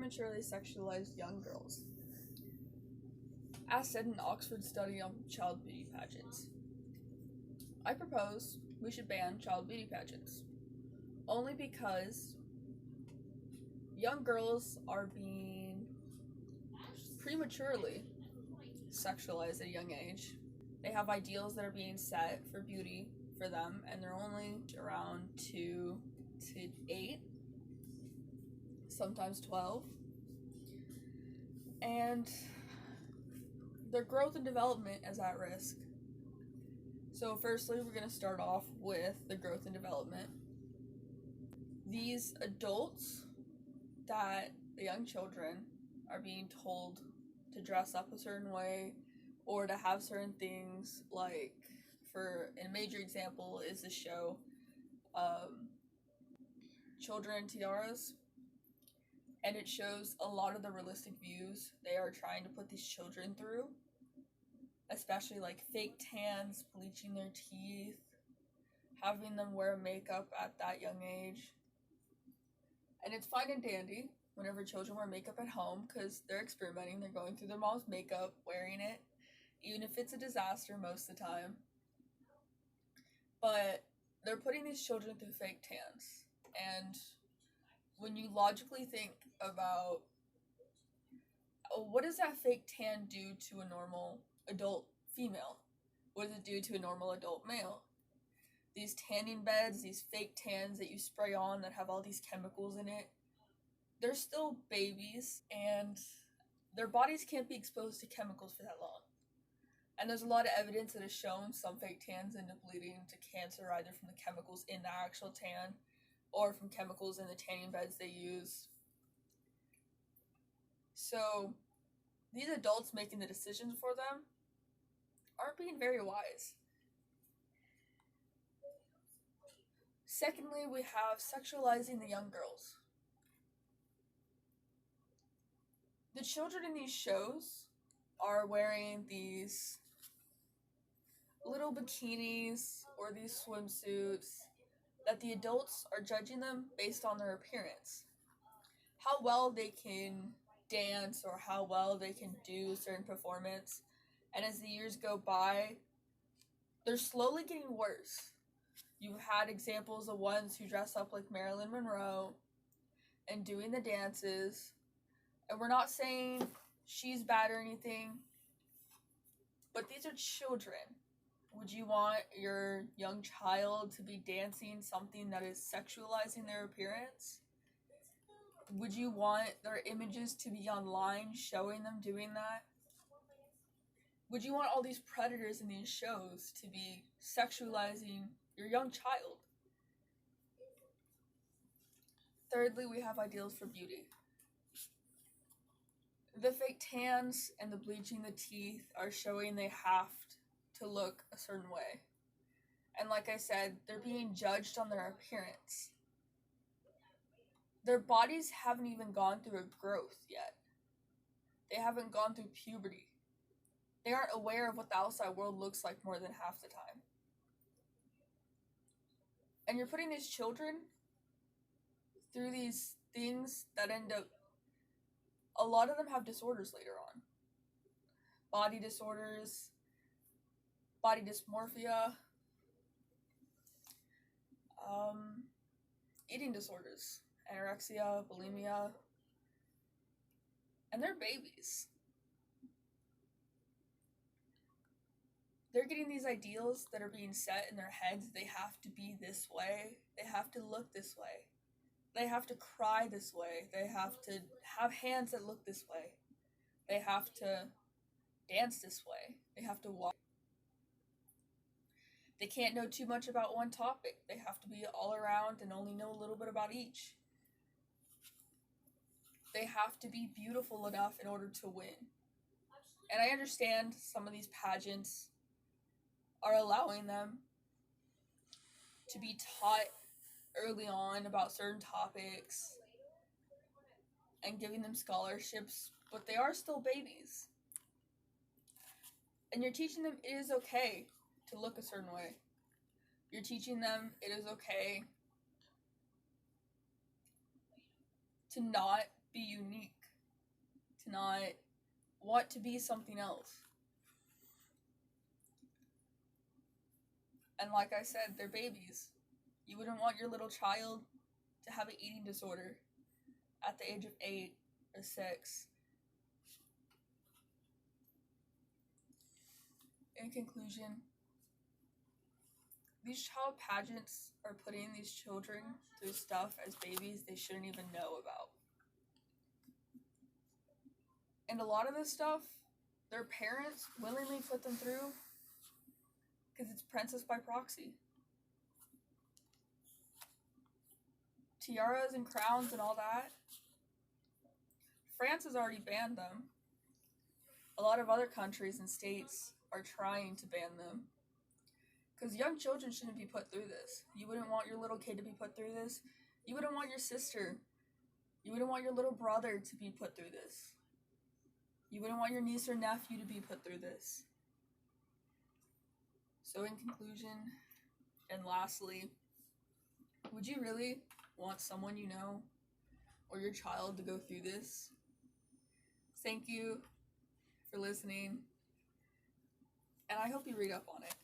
prematurely sexualize young girls, as said in an Oxford study on child beauty pageants. I propose we should ban child beauty pageants, only because young girls are being prematurely sexualized at a young age. They have ideals that are being set for beauty for them, and they're only around 2 to 8, sometimes 12. And their growth and development is at risk. So firstly, we're going to start off with the growth and development. These adults that the young children are being told to dress up a certain way or to have certain things, like a major example is the show Children in Tiaras, and it shows a lot of the realistic views they are trying to put these children through, especially like fake tans, bleaching their teeth, having them wear makeup at that young age. And it's fine and dandy whenever children wear makeup at home because they're experimenting, they're going through their mom's makeup, wearing it, even if it's a disaster most of the time. But they're putting these children through fake tans. And when you logically think about what does that fake tan do to a normal adult female? What does it do to a normal adult male? These tanning beds, these fake tans that you spray on that have all these chemicals in it, they're still babies, and their bodies can't be exposed to chemicals for that long. And there's a lot of evidence that has shown some fake tans end up leading to cancer, either from the chemicals in the actual tan or from chemicals in the tanning beds they use. So these adults making the decisions for them aren't being very wise. Secondly, we have sexualizing the young girls. The children in these shows are wearing these little bikinis or these swimsuits that the adults are judging them based on their appearance. How well they can dance or how well they can do a certain performance. And as the years go by, they're slowly getting worse. You've had examples of ones who dress up like Marilyn Monroe and doing the dances. And we're not saying she's bad or anything, but these are children. Would you want your young child to be dancing something that is sexualizing their appearance? Would you want their images to be online showing them doing that? Would you want all these predators in these shows to be sexualizing your young child? Thirdly, we have ideals for beauty. The fake tans and the bleaching the teeth are showing they have to look a certain way. And like I said, they're being judged on their appearance. Their bodies haven't even gone through a growth yet. They haven't gone through puberty. They aren't aware of what the outside world looks like more than half the time. And you're putting these children through these things that end up, a lot of them have disorders later on. Body disorders, body dysmorphia, eating disorders, anorexia, bulimia, and they're babies. They're getting these ideals that are being set in their heads. They have to be this way. They have to look this way. They have to cry this way. They have to have hands that look this way. They have to dance this way. They have to walk. They can't know too much about one topic. They have to be all around and only know a little bit about each. They have to be beautiful enough in order to win. And I understand some of these pageants are allowing them to be taught early on about certain topics and giving them scholarships, but they are still babies. And you're teaching them it is okay to look a certain way. You're teaching them it is okay to not be unique. to not want to be something else. And like I said, they're babies. You wouldn't want your little child to have an eating disorder at the age of 8 or 6. In conclusion, these child pageants are putting these children through stuff as babies they shouldn't even know about. And a lot of this stuff, their parents willingly put them through because it's princess by proxy. Tiaras and crowns and all that. France has already banned them. A lot of other countries and states are trying to ban them. Because young children shouldn't be put through this. You wouldn't want your little kid to be put through this. You wouldn't want your sister. You wouldn't want your little brother to be put through this. You wouldn't want your niece or nephew to be put through this. So in conclusion, and lastly, would you really want someone you know or your child to go through this? Thank you for listening, and I hope you read up on it.